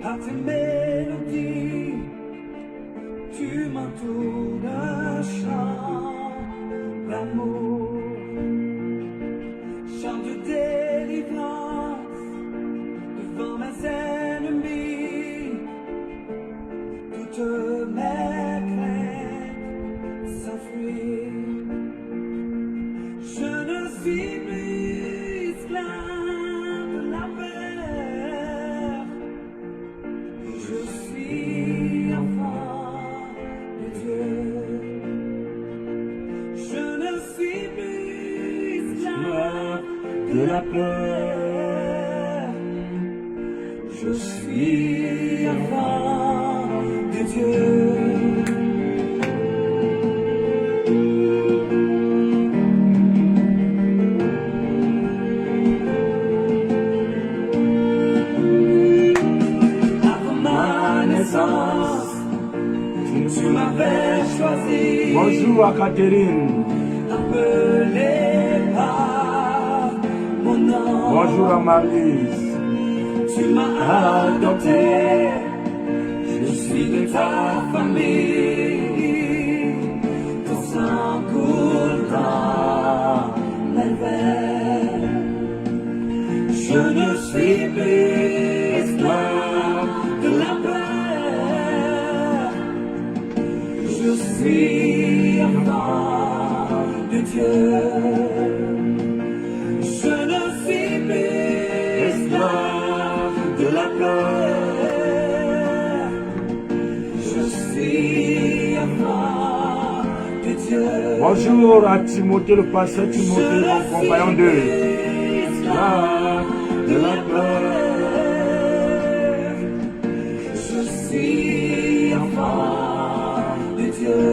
à tes mélodies, tu m'entoures d'un chant d'amour, chant de délivrance devant mes ennemis, toutes mes craintes s'enfuient. Je ne suis plus esclave de la peur, je suis enfant de Dieu. Je ne suis plus esclave de la peur, je suis enfant de Dieu. Tu m'avais choisi. Bonjour à Catherine. Appelé par mon nom. Bonjour à Marlise. Tu m'as adopté. Je suis de ta famille. Ton sang coule dans mes veines. Je ne suis plus esclave de la peur. Je suis enfant de Dieu. Je ne suis plus esclave de la peur. Je suis enfant de Dieu. Bonjour à Timothée, le pasteur Timothée, mon compagnon de la peur. Je suis enfant de Dieu.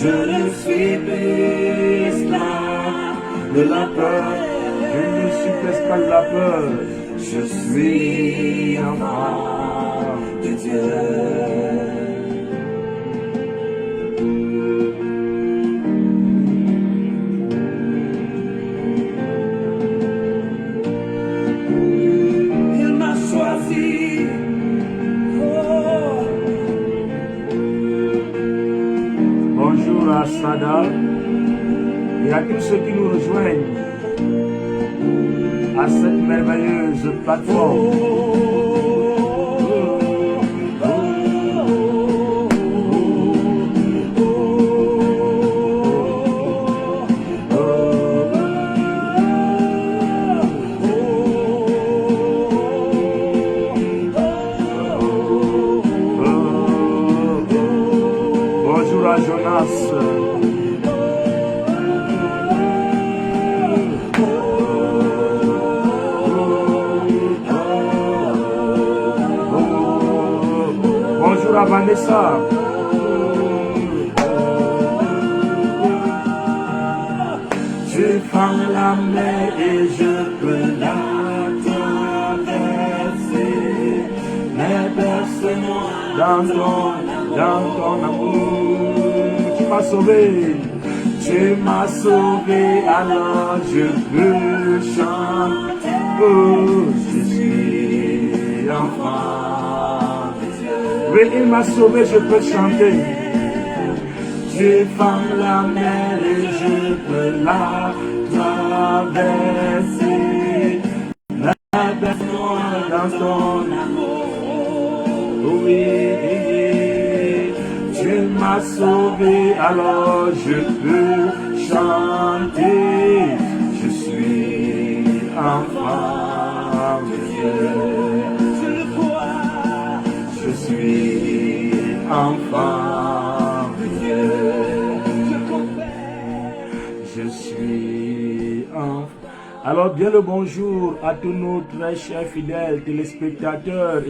Je ne suis plus esclave de la peur. Je ne suis plus esclave de la peur. Je suis enfant de Dieu. Bonjour à Sada et à tous ceux qui nous rejoignent à cette merveilleuse plateforme. Bonjour à Jonas. Bonjour à Vanessa. Je prends la mer et je peux la traverser, mais personne Dans ton amour, tu m'as sauvé. Tu m'as sauvé, alors je peux chanter. Oh, je suis enfant de Dieu. Oui, il m'a sauvé, je peux chanter. Je ferme la mer et je peux la traverser. Laisse-moi dans ton amour. Oui, tu m'as sauvé, alors je peux chanter. Je suis enfant de Dieu. Je le crois. Je suis enfant de Dieu. Je confesse. Je suis enfant. Alors, bien le bonjour à tous nos très chers fidèles téléspectateurs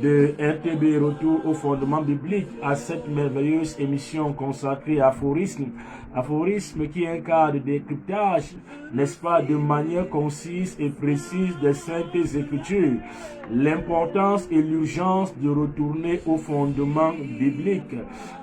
de RTB Retour au fondement biblique, à cette merveilleuse émission consacrée à l'aphorisme aphorisme qui est un cas de décryptage, n'est-ce pas, de manière concise et précise des Saintes Écritures. L'importance et l'urgence de retourner aux fondements bibliques.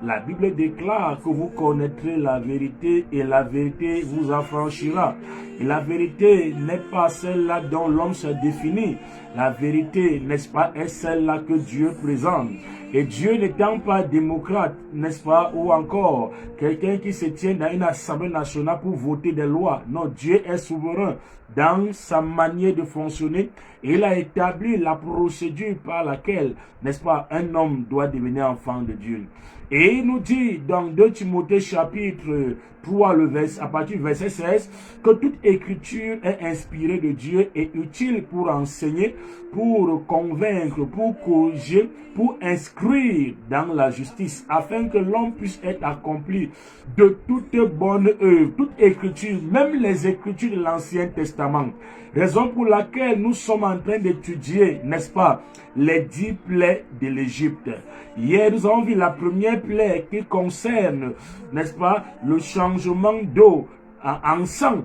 La Bible déclare que vous connaîtrez la vérité et la vérité vous affranchira. Et la vérité n'est pas celle-là dont l'homme se définit. La vérité, n'est-ce pas, est celle-là que Dieu présente. Et Dieu n'étant pas démocrate, n'est-ce pas, ou encore quelqu'un qui se tient dans une assemblée nationale pour voter des lois. Non, Dieu est souverain dans sa manière de fonctionner et il a établi la procédure par laquelle, n'est-ce pas, un homme doit devenir enfant de Dieu. Et il nous dit dans 2 Timothée chapitre 3, à partir du verset 16, que toute écriture est inspirée de Dieu et utile pour enseigner, pour convaincre, pour corriger, pour instruire dans la justice, afin que l'homme puisse être accompli de toute bonne œuvre. Toute écriture, même les écritures de l'Ancien Testament. Raison pour laquelle nous sommes en train d'étudier, n'est-ce pas, les 10 plaies de l'Égypte. Hier, nous avons vu la première plaie qui concerne, n'est-ce pas, le changement d'eau en sang.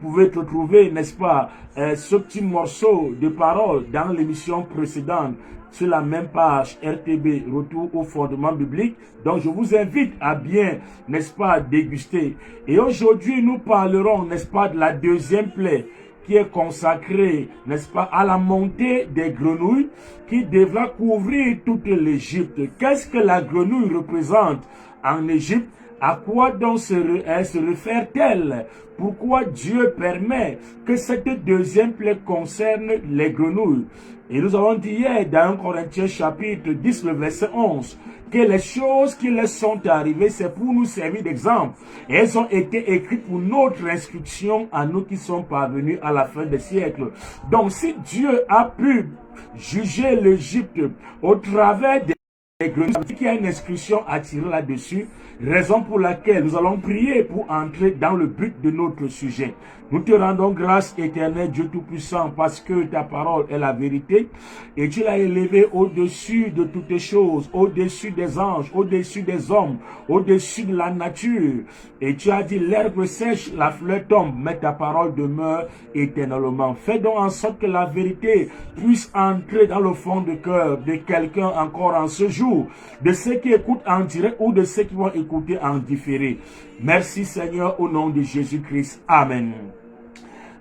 Vous pouvez retrouver, n'est-ce pas, ce petit morceau de parole dans l'émission précédente sur la même page RTB, Retour au fondement biblique. Donc, je vous invite à bien, n'est-ce pas, déguster. Et aujourd'hui, nous parlerons, n'est-ce pas, de la deuxième plaie qui est consacrée, n'est-ce pas, à la montée des grenouilles qui devra couvrir toute l'Égypte. Qu'est-ce que la grenouille représente en Égypte? À quoi donc elle se réfère-t-elle? Pourquoi Dieu permet que cette deuxième plaie concerne les grenouilles? Et nous avons dit hier dans 1 Corinthiens chapitre 10, le verset 11, que les choses qui leur sont arrivées, c'est pour nous servir d'exemple. Et elles ont été écrites pour notre instruction à nous qui sommes parvenus à la fin des siècles. Donc si Dieu a pu juger l'Égypte au travers des grenouilles, qu'il y a une inscription à tirer là-dessus, raison pour laquelle nous allons prier pour entrer dans le but de notre sujet. Nous te rendons grâce, éternel Dieu Tout-Puissant, parce que ta parole est la vérité et tu l'as élevée au-dessus de toutes les choses, au-dessus des anges, au-dessus des hommes, au-dessus de la nature. Et tu as dit, l'herbe sèche, la fleur tombe, mais ta parole demeure éternellement. Fais donc en sorte que la vérité puisse entrer dans le fond du cœur de quelqu'un encore en ce jour, de ceux qui écoutent en direct ou de ceux qui vont écouter en différé. Merci Seigneur, au nom de Jésus-Christ. Amen.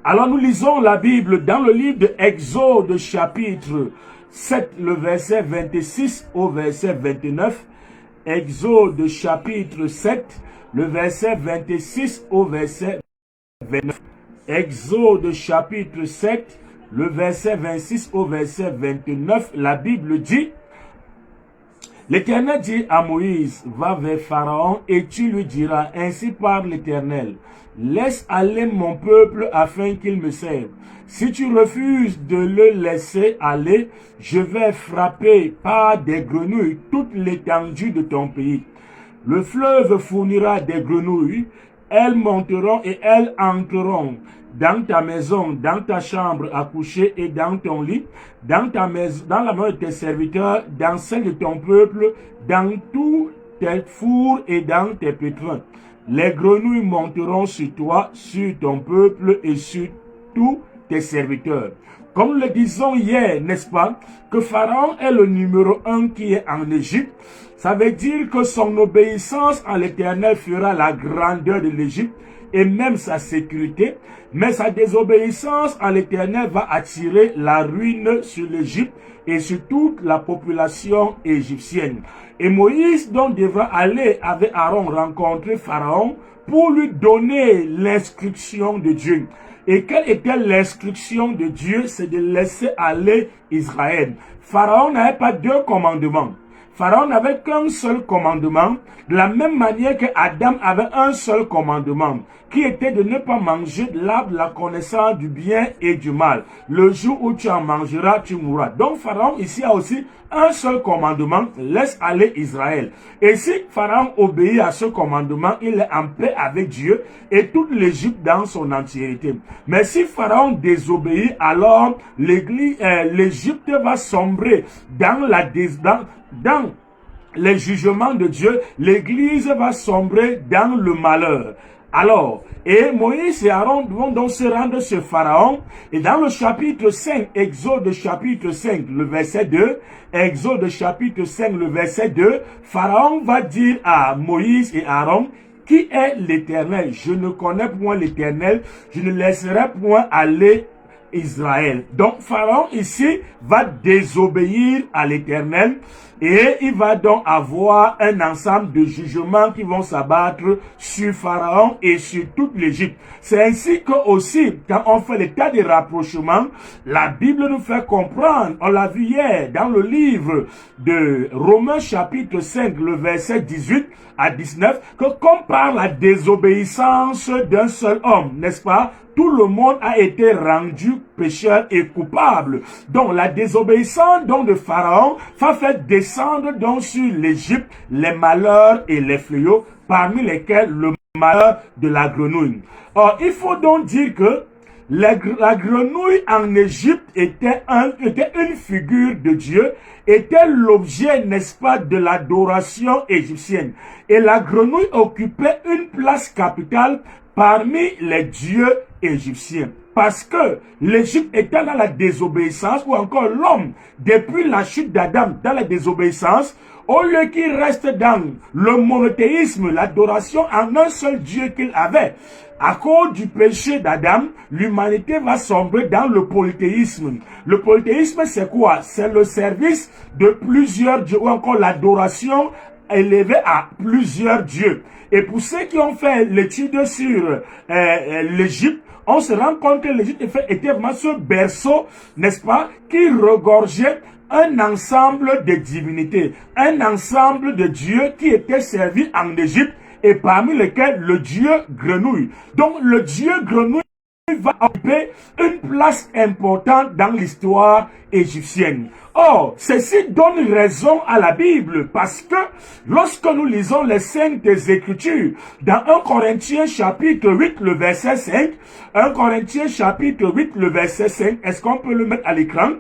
Alors nous lisons la Bible dans le livre de Exode chapitre 7, le verset 26 au verset 29. Exode chapitre 7, le verset 26 au verset 29. Exode chapitre 7, le verset 26 au verset 29. La Bible dit: L'Éternel dit à Moïse, va vers Pharaon et tu lui diras, ainsi parle l'Éternel, laisse aller mon peuple afin qu'il me serve. Si tu refuses de le laisser aller, je vais frapper par des grenouilles toute l'étendue de ton pays. Le fleuve fournira des grenouilles, elles monteront et elles entreront dans ta maison, dans ta chambre à coucher et dans ton lit, dans ta maison, dans la maison de tes serviteurs, dans celle de ton peuple, dans tous tes fours et dans tes pétrins. Les grenouilles monteront sur toi, sur ton peuple et sur tous tes serviteurs. Comme le disons hier, n'est-ce pas, que Pharaon est le numéro 1 qui est en Égypte. Ça veut dire que son obéissance à l'Éternel fera la grandeur de l'Égypte et même sa sécurité, mais sa désobéissance à l'Éternel va attirer la ruine sur l'Égypte et sur toute la population égyptienne. Et Moïse donc devra aller avec Aaron rencontrer Pharaon pour lui donner l'instruction de Dieu. Et quelle était l'instruction de Dieu? C'est de laisser aller Israël. Pharaon n'avait pas deux commandements. Pharaon n'avait qu'un seul commandement, de la même manière que Adam avait un seul commandement, qui était de ne pas manger de l'arbre de la connaissance du bien et du mal. Le jour où tu en mangeras, tu mourras. Donc Pharaon ici a aussi un seul commandement, laisse aller Israël. Et si Pharaon obéit à ce commandement, il est en paix avec Dieu et toute l'Égypte dans son entièreté. Mais si Pharaon désobéit, alors l'Égypte va sombrer dans les jugements de Dieu, l'Église va sombrer dans le malheur. Alors, et Moïse et Aaron vont donc se rendre chez Pharaon. Et dans le chapitre 5, Exode chapitre 5, le verset 2, Exode chapitre 5, le verset 2, Pharaon va dire à Moïse et Aaron, qui est l'Éternel? Je ne connais point l'Éternel, je ne laisserai point aller Israël. Donc Pharaon ici va désobéir à l'Éternel et il va donc avoir un ensemble de jugements qui vont s'abattre sur Pharaon et sur toute l'Égypte. C'est ainsi que aussi, quand on fait l'état de rapprochement, la Bible nous fait comprendre, on l'a vu hier dans le livre de Romains chapitre 5, le verset 18 à 19, que comme par la désobéissance d'un seul homme, n'est-ce pas, tout le monde a été rendu pécheur et coupable. Donc la désobéissance donc de Pharaon va faire descendre donc sur l'Égypte les malheurs et les fléaux, parmi lesquels le malheur de la grenouille. Or, il faut donc dire que la grenouille en Égypte était une figure de Dieu, était l'objet, n'est-ce pas, de l'adoration égyptienne. Et la grenouille occupait une place capitale parmi les dieux égyptiens. Parce que l'Égypte était dans la désobéissance, ou encore l'homme, depuis la chute d'Adam, dans la désobéissance, au lieu qu'il reste dans le monothéisme, l'adoration en un seul Dieu qu'il avait. À cause du péché d'Adam, l'humanité va sombrer dans le polythéisme. Le polythéisme, c'est quoi? C'est le service de plusieurs dieux, ou encore l'adoration élevée à plusieurs dieux. Et pour ceux qui ont fait l'étude sur l'Égypte, on se rend compte que l'Égypte était vraiment ce berceau, n'est-ce pas, qui regorgeait un ensemble de divinités, un ensemble de dieux qui étaient servis en Égypte, et parmi lesquels le dieu grenouille. Donc le dieu grenouille va occuper une place importante dans l'histoire égyptienne. Or, ceci donne raison à la Bible, parce que lorsque nous lisons les Saintes Écritures, dans 1 Corinthiens chapitre 8, le verset 5, 1 Corinthiens chapitre 8, le verset 5, est-ce qu'on peut le mettre à l'écran?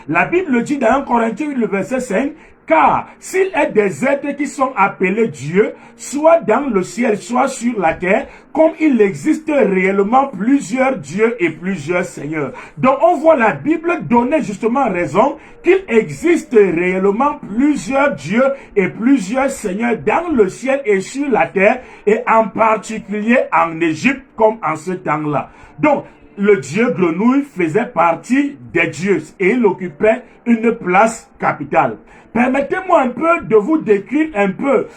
La Bible dit dans 1 Corinthiens 8, le verset 5, car s'il est des êtres qui sont appelés Dieu, soit dans le ciel, soit sur la terre, comme il existe réellement plusieurs dieux et plusieurs seigneurs. Donc on voit la Bible donner justement raison qu'il existe réellement plusieurs dieux et plusieurs seigneurs dans le ciel et sur la terre, et en particulier en Égypte comme en ce temps-là. Donc le dieu grenouille faisait partie des dieux et il occupait une place capitale. Permettez-moi un peu de vous décrire un peu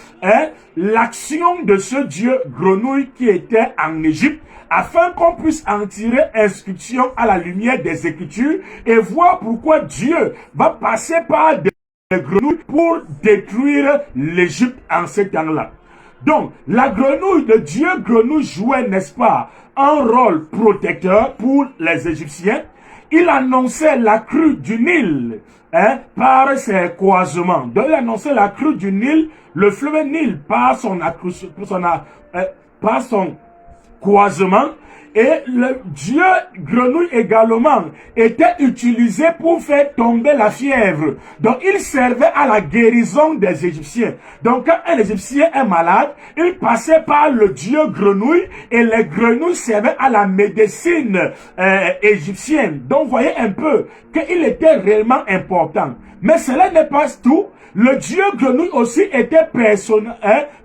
l'action de ce dieu grenouille qui était en Égypte, afin qu'on puisse en tirer instruction à la lumière des Écritures et voir pourquoi Dieu va passer par des grenouilles pour détruire l'Égypte en ce temps-là. Donc, la grenouille, le dieu grenouille jouait, n'est-ce pas, un rôle protecteur pour les Égyptiens. Il annonçait la crue du Nil par ses croisements. Donc, il annonçait la crue du Nil, le fleuve Nil, par son croisement. Et le dieu grenouille également était utilisé pour faire tomber la fièvre. Donc il servait à la guérison des Égyptiens. Donc quand un Égyptien est malade, il passait par le dieu grenouille et les grenouilles servaient à la médecine égyptienne. Donc vous voyez un peu qu'il était réellement important. Mais cela n'est pas tout. Le dieu grenouille aussi était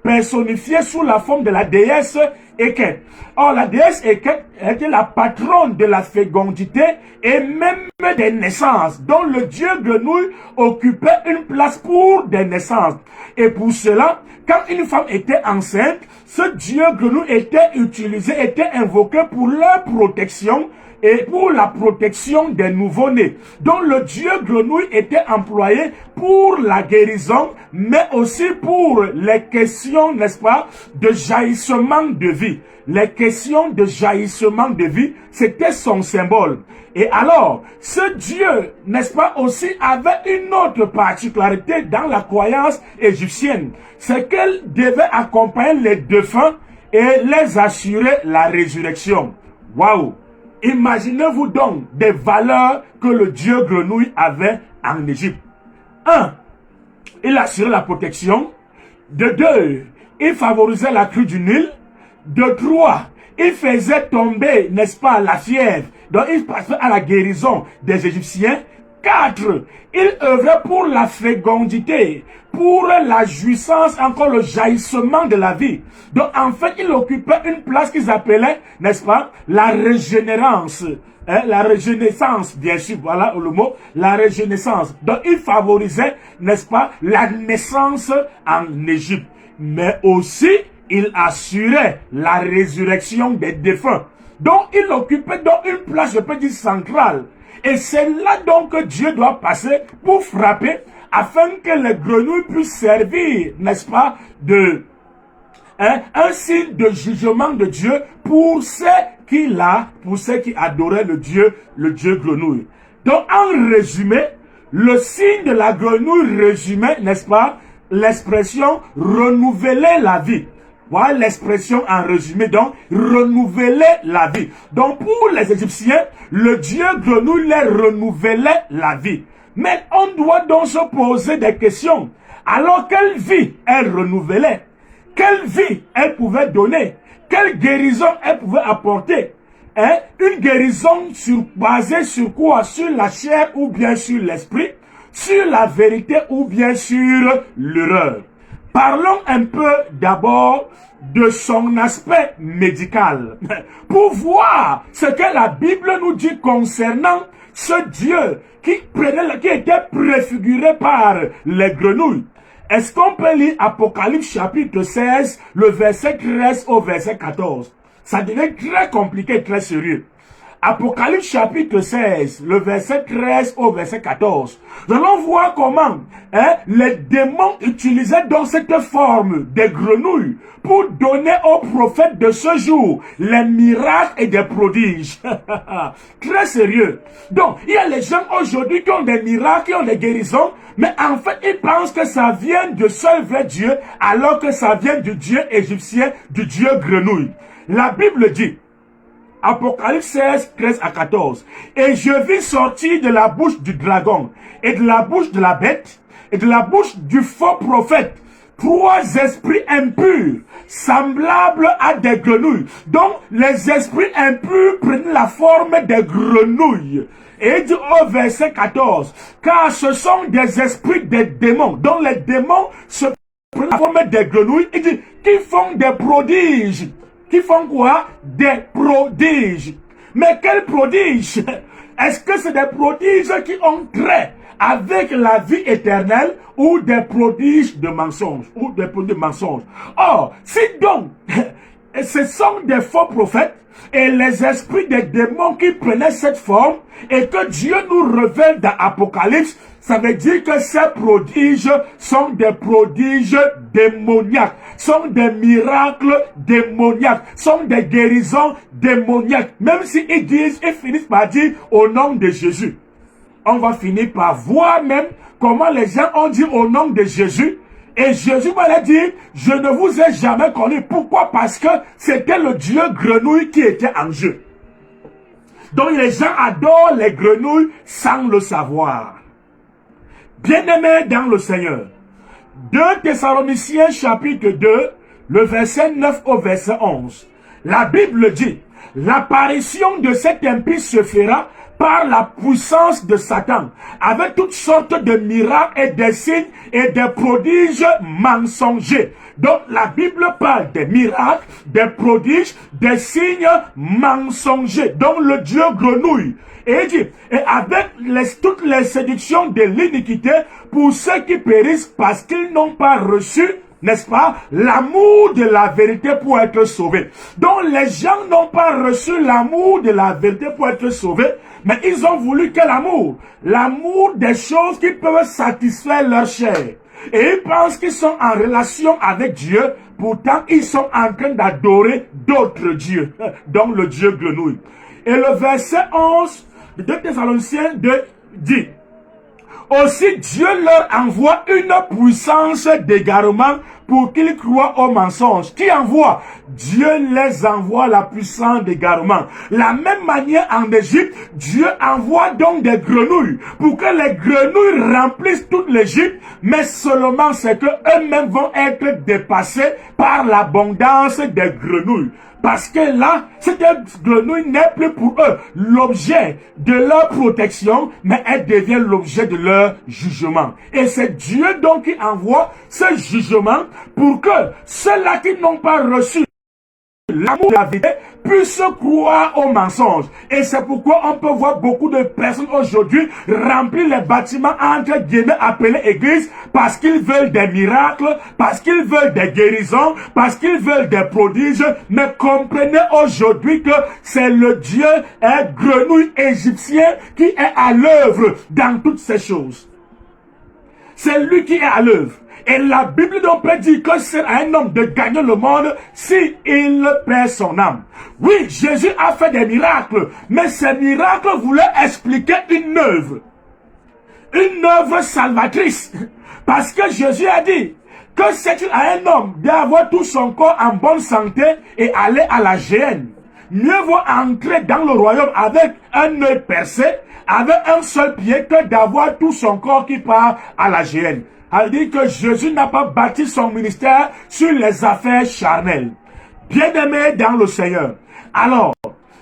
personnifié sous la forme de la déesse Eket. Or, la déesse Eket était la patronne de la fécondité et même des naissances. Donc, le dieu grenouille occupait une place pour des naissances. Et pour cela, quand une femme était enceinte, ce dieu grenouille était utilisé, était invoqué pour leur protection et pour la protection des nouveau-nés. Donc le dieu grenouille était employé pour la guérison, mais aussi pour les questions, n'est-ce pas, de jaillissement de vie. Les questions de jaillissement de vie, c'était son symbole. Et alors, ce dieu, n'est-ce pas, aussi avait une autre particularité dans la croyance égyptienne. C'est qu'elle devait accompagner les défunts et les assurer la résurrection. Waouh! Imaginez-vous donc des valeurs que le dieu grenouille avait en Égypte. il assurait la protection. De 2, il favorisait la crue du Nil. De 3, il faisait tomber, n'est-ce pas, la fièvre. Donc, il passait à la guérison des Égyptiens. 4, il œuvrait pour la fécondité, pour la jouissance, encore le jaillissement de la vie. Donc, en fait, il occupait une place qu'ils appelaient, n'est-ce pas, la régénérance. La régénérescence, bien sûr, voilà le mot, la régénérescence. Donc, il favorisait, n'est-ce pas, la naissance en Égypte. Mais aussi, il assurait la résurrection des défunts. Donc, il occupait donc une place, je peux dire, centrale. Et c'est là donc que Dieu doit passer pour frapper, afin que les grenouilles puissent servir, n'est-ce pas, de un signe de jugement de Dieu pour ceux pour ceux qui adoraient le Dieu grenouille. Donc, en résumé, le signe de la grenouille résumait, n'est-ce pas, l'expression renouveler la vie. Voilà l'expression en résumé, donc renouveler la vie. Donc pour les Égyptiens, le Dieu grenouille les renouvelait la vie. Mais on doit donc se poser des questions. Alors quelle vie elle renouvelait? Quelle vie elle pouvait donner? Quelle guérison elle pouvait apporter? Une guérison basée sur quoi? Sur la chair ou bien sur l'esprit? Sur la vérité ou bien sur l'erreur? Parlons un peu d'abord de son aspect médical pour voir ce que la Bible nous dit concernant ce Dieu qui était préfiguré par les grenouilles. Est-ce qu'on peut lire Apocalypse chapitre 16, le verset 13 au verset 14? Ça devient très compliqué, très sérieux. Apocalypse chapitre 16, le verset 13 au verset 14. Nous allons voir comment les démons utilisaient donc cette forme des grenouilles pour donner aux prophètes de ce jour les miracles et des prodiges. Très sérieux. Donc, il y a les gens aujourd'hui qui ont des miracles, qui ont des guérisons, mais en fait, ils pensent que ça vient de seul vrai Dieu, alors que ça vient du Dieu égyptien, du Dieu grenouille. La Bible dit, Apocalypse 16, 13 à 14. Et je vis sortir de la bouche du dragon, et de la bouche de la bête, et de la bouche du faux prophète, 3 esprits impurs, semblables à des grenouilles. Donc, les esprits impurs prennent la forme des grenouilles. Et il dit au verset 14, car ce sont des esprits des démons. Donc, les démons se prennent la forme des grenouilles. Il dit, qui font des prodiges. Qui font quoi? Des prodiges. Mais quels prodiges? Est-ce que c'est des prodiges qui ont trait avec la vie éternelle ou des prodiges de mensonges? Ou des prodiges de mensonges? Or, si donc, ce sont des faux prophètes et les esprits des démons qui prenaient cette forme et que Dieu nous révèle dans Apocalypse, ça veut dire que ces prodiges sont des prodiges démoniaques, sont des miracles démoniaques, sont des guérisons démoniaques. Même si ils finissent par dire au nom de Jésus. On va finir par voir même comment les gens ont dit au nom de Jésus. Et Jésus m'a dit, je ne vous ai jamais connu. Pourquoi? Parce que c'était le Dieu grenouille qui était en jeu. Donc les gens adorent les grenouilles sans le savoir. Bien-aimés dans le Seigneur, 2 Thessaloniciens chapitre 2, le verset 9 au verset 11. La Bible dit, l'apparition de cet impie se fera par la puissance de Satan, avec toutes sortes de miracles et des signes et des prodiges mensongers. Donc la Bible parle des miracles, des prodiges, des signes mensongers. Donc le Dieu grenouille. Et il dit, et avec toutes les séductions de l'iniquité pour ceux qui périssent parce qu'ils n'ont pas reçu, n'est-ce pas, l'amour de la vérité pour être sauvés. Donc les gens n'ont pas reçu l'amour de la vérité pour être sauvés, mais ils ont voulu quel amour? L'amour des choses qui peuvent satisfaire leur chair. Et ils pensent qu'ils sont en relation avec Dieu, pourtant ils sont en train d'adorer d'autres dieux, donc le Dieu grenouille. Et le verset 11 de 2 Thessaloniciens 2 dit, aussi Dieu leur envoie une puissance d'égarement pour qu'ils croient aux mensonges. Qui envoie? Dieu les envoie la puissance d'égarement. La même manière en Égypte, Dieu envoie donc des grenouilles pour que les grenouilles remplissent toute l'Égypte, mais seulement c'est que eux-mêmes vont être dépassés par l'abondance des grenouilles. Parce que là, cette grenouille n'est plus pour eux l'objet de leur protection, mais elle devient l'objet de leur jugement. Et c'est Dieu donc qui envoie ce jugement pour que ceux-là qui n'ont pas reçu l'amour de la vérité puissent croire aux mensonges. Et c'est pourquoi on peut voir beaucoup de personnes aujourd'hui remplir les bâtiments entre guillemets appelés églises parce qu'ils veulent des miracles, parce qu'ils veulent des guérisons, parce qu'ils veulent des prodiges. Mais comprenez aujourd'hui que c'est le Dieu grenouille égyptien qui est à l'œuvre dans toutes ces choses. C'est lui qui est à l'œuvre. Et la Bible donc peut dire que c'est à un homme de gagner le monde si il perd son âme. Oui, Jésus a fait des miracles, mais ces miracles voulaient expliquer une œuvre salvatrice. Parce que Jésus a dit que c'est à un homme d'avoir tout son corps en bonne santé et aller à la géhenne. Mieux vaut entrer dans le royaume avec un œil percé, avec un seul pied, que d'avoir tout son corps qui part à la géhenne. Elle dit que Jésus n'a pas bâti son ministère sur les affaires charnelles. Bien-aimés dans le Seigneur. Alors,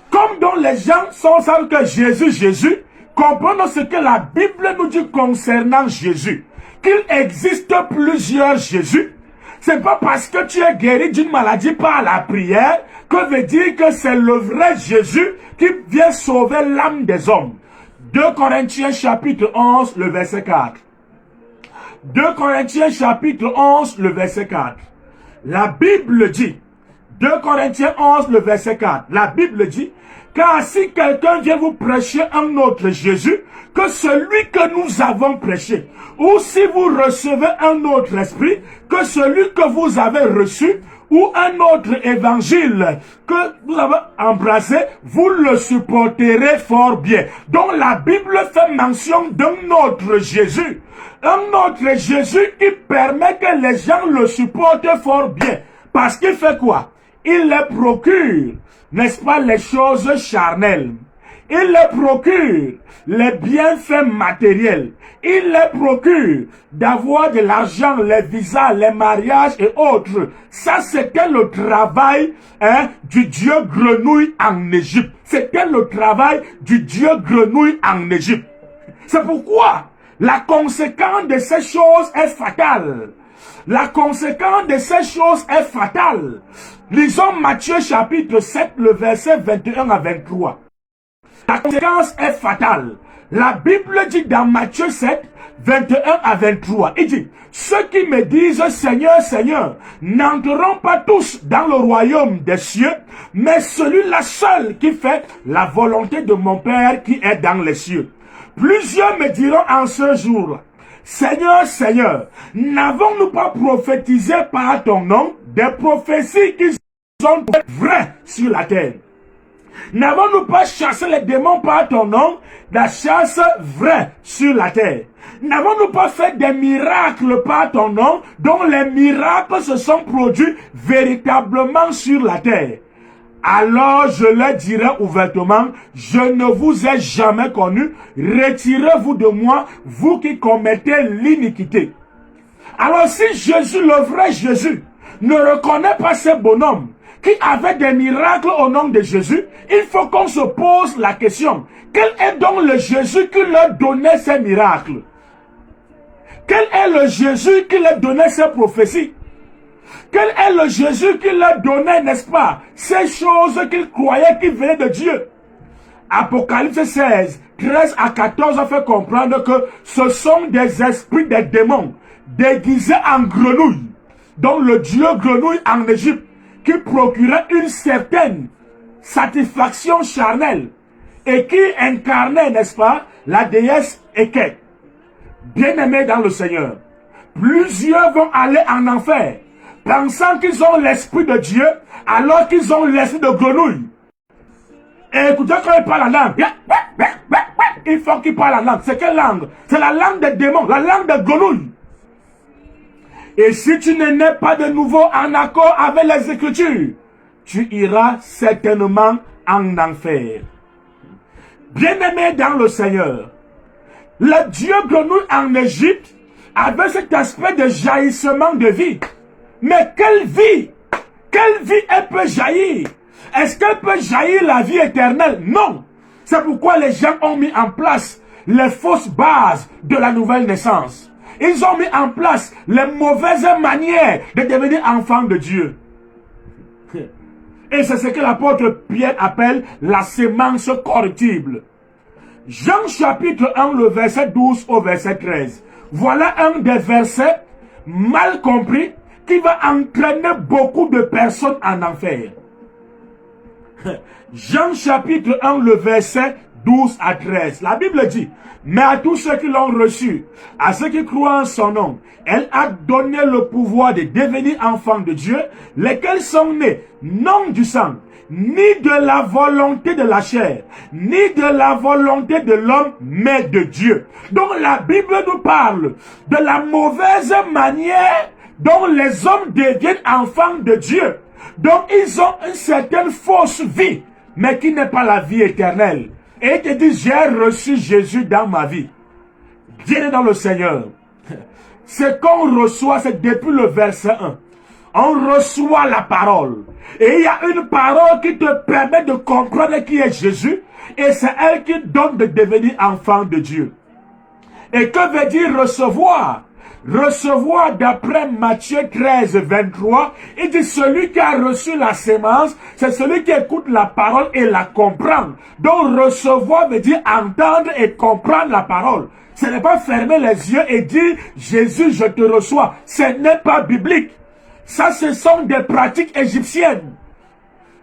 comme donc les gens savent que Jésus, comprenons ce que la Bible nous dit concernant Jésus. Qu'il existe plusieurs Jésus. C'est pas parce que tu es guéri d'une maladie par la prière que veut dire que c'est le vrai Jésus qui vient sauver l'âme des hommes. 2 Corinthiens chapitre 11, le verset 4. 2 Corinthiens chapitre 11, le verset 4. La Bible dit, 2 Corinthiens 11, le verset 4. La Bible dit, car si quelqu'un vient vous prêcher un autre Jésus que celui que nous avons prêché, ou si vous recevez un autre esprit que celui que vous avez reçu, ou un autre évangile que vous avez embrassé, vous le supporterez fort bien. Donc la Bible fait mention d'un autre Jésus. Un autre Jésus qui permet que les gens le supportent fort bien. Parce qu'il fait quoi? Il les procure, n'est-ce pas, les choses charnelles. Il les procure les bienfaits matériels. Il les procure d'avoir de l'argent, les visas, les mariages et autres. Ça, c'était le travail du Dieu grenouille en Égypte. C'était le travail du Dieu grenouille en Égypte. C'est pourquoi la conséquence de ces choses est fatale. La conséquence de ces choses est fatale. Lisons Matthieu chapitre 7, le verset 21 à 23. La conséquence est fatale. La Bible dit dans Matthieu 7, 21 à 23, il dit, ceux qui me disent Seigneur, Seigneur, n'entreront pas tous dans le royaume des cieux, mais celui-là seul qui fait la volonté de mon Père qui est dans les cieux. Plusieurs me diront en ce jour, Seigneur, Seigneur, n'avons-nous pas prophétisé par ton nom des prophéties qui sont vraies sur la terre? N'avons-nous pas chassé les démons par ton nom, la chasse vraie sur la terre? N'avons-nous pas fait des miracles par ton nom, dont les miracles se sont produits véritablement sur la terre? Alors je leur dirai ouvertement, je ne vous ai jamais connu, retirez-vous de moi, vous qui commettez l'iniquité. Alors si Jésus, le vrai Jésus, ne reconnaît pas ce bonhomme, qui avait des miracles au nom de Jésus, il faut qu'on se pose la question. Quel est donc le Jésus qui leur donnait ces miracles? Quel est le Jésus qui leur donnait ces prophéties? Quel est le Jésus qui leur donnait, n'est-ce pas, ces choses qu'ils croyaient qui venaient de Dieu? Apocalypse 16, 13 à 14 a fait comprendre que ce sont des esprits des démons déguisés en grenouilles, dont le dieu grenouille en Égypte, qui procurait une certaine satisfaction charnelle et qui incarnait, n'est-ce pas, la déesse Eket. Bien-aimés dans le Seigneur, plusieurs vont aller en enfer, pensant qu'ils ont l'esprit de Dieu, alors qu'ils ont l'esprit de grenouille. Et écoutez, quand ils parlent la langue, il faut qu'ils parlent la langue. C'est quelle langue? C'est la langue des démons, la langue des grenouilles. Et si tu ne nais pas de nouveau en accord avec les Écritures, tu iras certainement en enfer. Bien-aimé dans le Seigneur, le Dieu grenouille en Égypte avait cet aspect de jaillissement de vie. Mais quelle vie? Quelle vie elle peut jaillir? Est-ce qu'elle peut jaillir la vie éternelle? Non. C'est pourquoi les gens ont mis en place les fausses bases de la nouvelle naissance. Ils ont mis en place les mauvaises manières de devenir enfant de Dieu. Et c'est ce que l'apôtre Pierre appelle la sémence corruptible. Jean chapitre 1, le verset 12 au verset 13. Voilà un des versets mal compris qui va entraîner beaucoup de personnes en enfer. Jean chapitre 1, le verset 12 à 13. La Bible dit, mais à tous ceux qui l'ont reçu, à ceux qui croient en son nom, elle a donné le pouvoir de devenir enfants de Dieu, lesquels sont nés non du sang, ni de la volonté de la chair, ni de la volonté de l'homme, mais de Dieu. Donc la Bible nous parle de la mauvaise manière dont les hommes deviennent enfants de Dieu. Donc ils ont une certaine fausse vie, mais qui n'est pas la vie éternelle. Et il te dit, j'ai reçu Jésus dans ma vie. Bien dans le Seigneur. Ce qu'on reçoit, c'est depuis le verset 1. On reçoit la parole. Et il y a une parole qui te permet de comprendre qui est Jésus. Et c'est elle qui donne de devenir enfant de Dieu. Et que veut dire recevoir? Recevoir d'après Matthieu 13, 23, il dit celui qui a reçu la sémence, c'est celui qui écoute la parole et la comprend. Donc recevoir veut dire entendre et comprendre la parole. Ce n'est pas fermer les yeux et dire Jésus je te reçois. Ce n'est pas biblique. Ça ce sont des pratiques égyptiennes.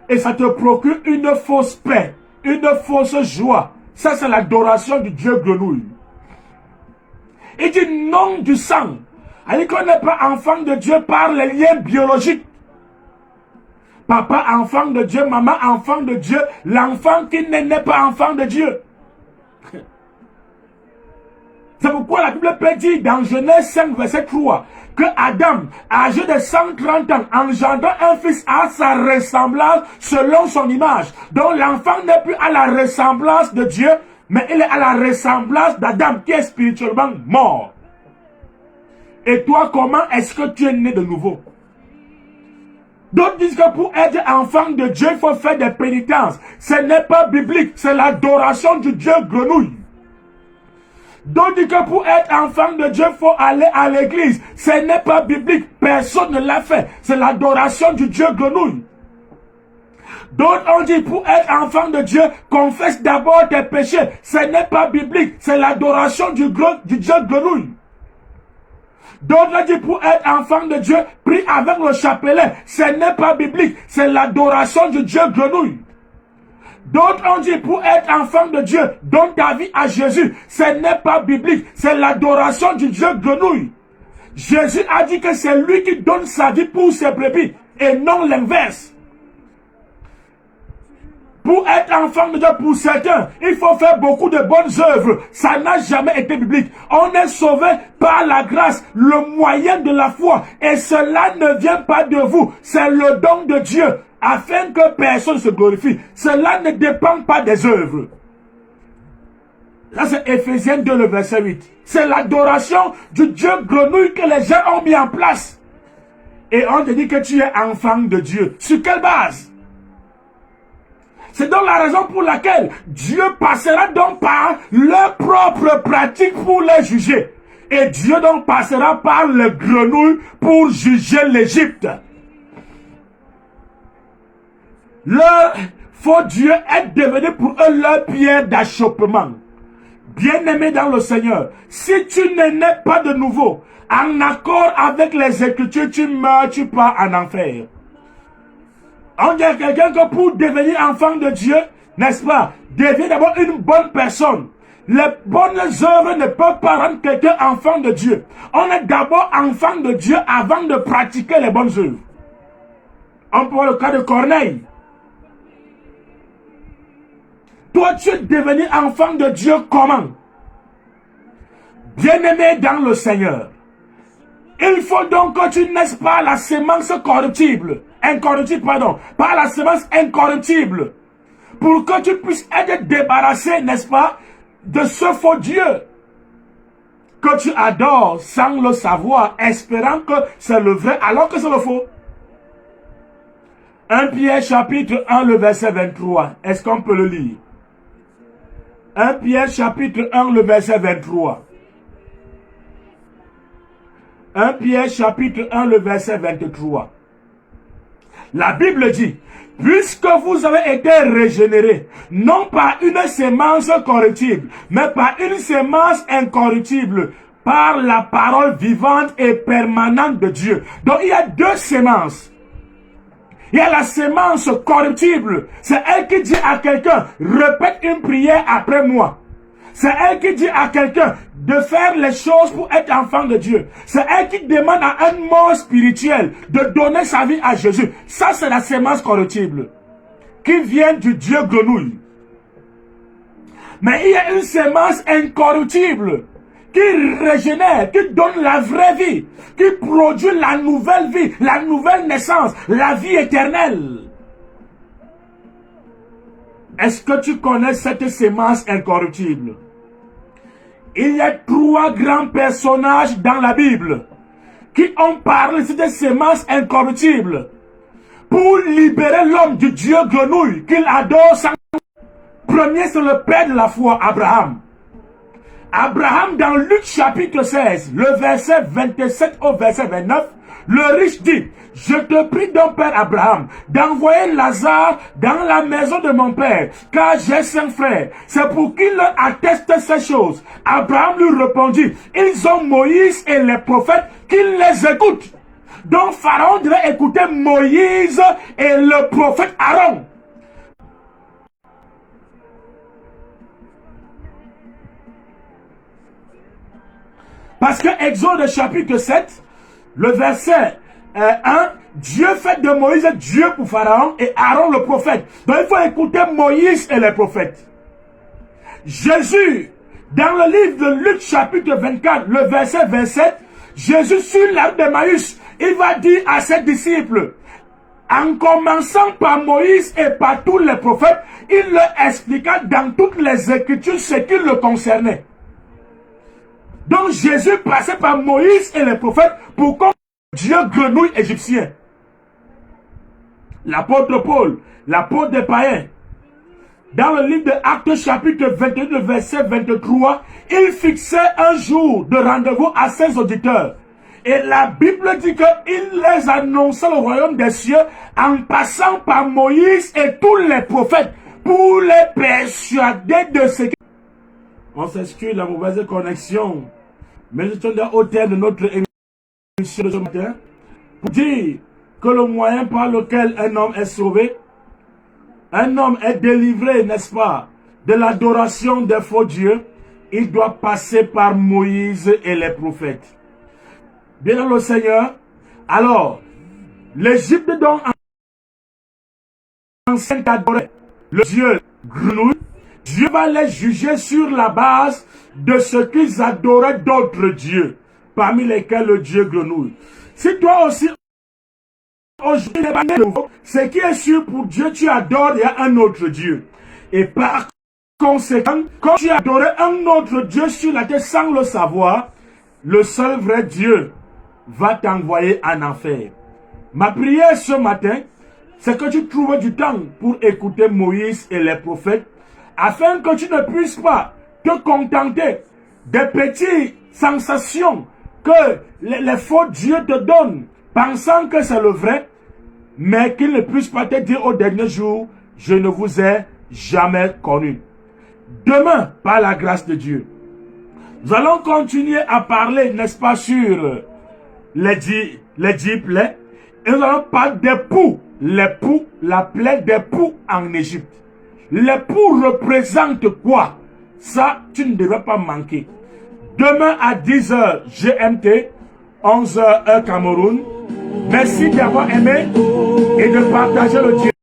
Et ça te procure une fausse paix, une fausse joie. Ça c'est l'adoration du Dieu grenouille. Il dit non du sang. Il qu'on n'est pas enfant de Dieu par les liens biologiques. Papa enfant de Dieu, maman enfant de Dieu, l'enfant qui n'est pas enfant de Dieu. C'est pourquoi la Bible peut dire dans Genèse 5, verset 3, que Adam, âgé de 130 ans, engendra un fils à sa ressemblance selon son image. Donc l'enfant n'est plus à la ressemblance de Dieu, mais il est à la ressemblance d'Adam qui est spirituellement mort. Et toi, comment est-ce que tu es né de nouveau? D'autres disent que pour être enfant de Dieu, il faut faire des pénitences. Ce n'est pas biblique, c'est l'adoration du Dieu grenouille. D'autres disent que pour être enfant de Dieu, il faut aller à l'église. Ce n'est pas biblique, personne ne l'a fait. C'est l'adoration du Dieu grenouille. D'autres ont dit pour être enfant de Dieu, confesse d'abord tes péchés. Ce n'est pas biblique, c'est l'adoration du Dieu grenouille. D'autres ont dit pour être enfant de Dieu, prie avec le chapelet. Ce n'est pas biblique, c'est l'adoration du Dieu grenouille. D'autres ont dit pour être enfant de Dieu, donne ta vie à Jésus. Ce n'est pas biblique, c'est l'adoration du Dieu grenouille. Jésus a dit que c'est lui qui donne sa vie pour ses brebis et non l'inverse. Pour être enfant de Dieu, pour certains, il faut faire beaucoup de bonnes œuvres. Ça n'a jamais été biblique. On est sauvé par la grâce, le moyen de la foi. Et cela ne vient pas de vous. C'est le don de Dieu, afin que personne se glorifie. Cela ne dépend pas des œuvres. Là, c'est Éphésiens 2, le verset 8. C'est l'adoration du Dieu grenouille que les gens ont mis en place. Et on te dit que tu es enfant de Dieu. Sur quelle base? C'est donc la raison pour laquelle Dieu passera donc par leur propre pratique pour les juger. Et Dieu donc passera par le grenouille pour juger l'Égypte. Leur faux Dieu est devenu pour eux leur pierre d'achoppement. Bien-aimé dans le Seigneur, si tu ne nais pas de nouveau, en accord avec les Écritures, tu meurs, tu pars en enfer. On dit à quelqu'un que pour devenir enfant de Dieu, n'est-ce pas, deviens d'abord une bonne personne. Les bonnes œuvres ne peuvent pas rendre quelqu'un enfant de Dieu. On est d'abord enfant de Dieu avant de pratiquer les bonnes œuvres. On prend le cas de Corneille. Toi, tu es devenu enfant de Dieu comment? Bien-aimé dans le Seigneur. Il faut donc que tu naisses par la sémence incorruptible, par la sémence incorruptible, pour que tu puisses être débarrassé, n'est-ce pas, de ce faux Dieu que tu adores sans le savoir, espérant que c'est le vrai alors que c'est le faux. 1 Pierre chapitre 1, le verset 23. Est-ce qu'on peut le lire? 1 Pierre chapitre 1, le verset 23. 1 Pierre chapitre 1, le verset 23. La Bible dit, puisque vous avez été régénérés, non par une sémence corruptible, mais par une sémence incorruptible, par la parole vivante et permanente de Dieu. Donc il y a deux sémences. Il y a la sémence corruptible. C'est elle qui dit à quelqu'un, répète une prière après moi. C'est elle qui dit à quelqu'un de faire les choses pour être enfant de Dieu. C'est elle qui demande à un mort spirituel de donner sa vie à Jésus. Ça, c'est la sémence corruptible qui vient du Dieu grenouille. Mais il y a une sémence incorruptible qui régénère, qui donne la vraie vie, qui produit la nouvelle vie, la nouvelle naissance, la vie éternelle. Est-ce que tu connais cette sémence incorruptible? Il y a 3 grands personnages dans la Bible qui ont parlé de cette sémence incorruptible pour libérer l'homme du Dieu grenouille qu'il adore sans... Premier, c'est le père de la foi, Abraham. Abraham, dans Luc chapitre 16, le verset 27 au verset 29, le riche dit, je te prie donc, Père Abraham, d'envoyer Lazare dans la maison de mon père, car j'ai 5 frères. C'est pour qu'il leur atteste ces choses. Abraham lui répondit, ils ont Moïse et les prophètes, qu'ils les écoutent. Donc Pharaon devait écouter Moïse et le prophète Aaron. Parce que Exode chapitre 7, le verset 1, Dieu fait de Moïse Dieu pour Pharaon et Aaron le prophète. Donc il faut écouter Moïse et les prophètes. Jésus, dans le livre de Luc chapitre 24, le verset 27, Jésus sur l'arbre d'Emmaüs, il va dire à ses disciples, en commençant par Moïse et par tous les prophètes, il leur expliqua dans toutes les Écritures ce qui le concernait. Donc Jésus passait par Moïse et les prophètes pour combattre Dieu grenouille égyptien. L'apôtre Paul, l'apôtre des païens, dans le livre de Actes chapitre 21, verset 23, il fixait un jour de rendez-vous à ses auditeurs. Et la Bible dit qu'il les annonçait le royaume des cieux en passant par Moïse et tous les prophètes pour les persuader de ce qui... On s'excuse la mauvaise connexion. Mais je suis au terme de notre émission de ce matin pour dire que le moyen par lequel un homme est sauvé, un homme est délivré, n'est-ce pas, de l'adoration des faux dieux, il doit passer par Moïse et les prophètes. Bien dans le Seigneur, alors, l'Égypte donc enseigne d'adorer le Dieu grenouille. Dieu va les juger sur la base de ce qu'ils adoraient d'autres dieux, parmi lesquels le Dieu grenouille. Si toi aussi, aujourd'hui, ce qui est sûr pour Dieu, tu adores, il y a un autre Dieu. Et par conséquent, quand tu adorais un autre Dieu sur la terre sans le savoir, le seul vrai Dieu va t'envoyer en enfer. Ma prière ce matin, c'est que tu trouves du temps pour écouter Moïse et les prophètes, afin que tu ne puisses pas te contenter des petites sensations que les faux dieux te donnent, pensant que c'est le vrai, mais qu'ils ne puissent pas te dire au dernier jour, je ne vous ai jamais connu. Demain, par la grâce de Dieu, nous allons continuer à parler, n'est-ce pas, sur les 10 plaies, et nous allons parler des poux, la plaie des poux en Égypte. Les poux représentent quoi? Ça, tu ne devrais pas manquer. Demain à 10h GMT, 11h heure Cameroun. Merci d'avoir aimé et de partager le direct.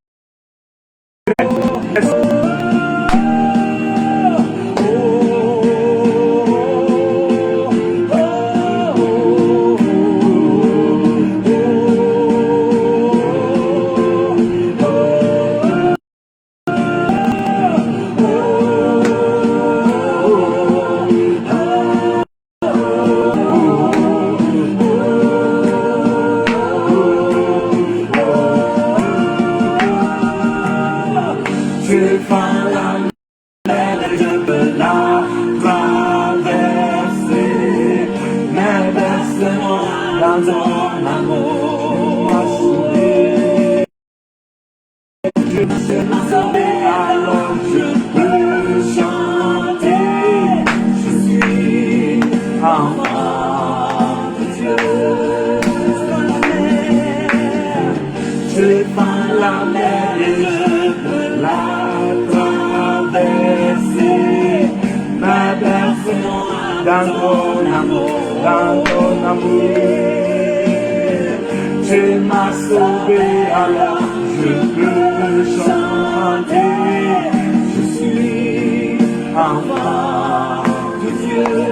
dans ton amour. Tu m'as sauvé, alors je peux chanter. Je suis enfant de Dieu. Je fends la mer et je peux la traverser. Ma berce-moi Dans ton amour, dans ton amour. Tu m'as sauvé, alors je peux chanter. Je suis enfant de Dieu.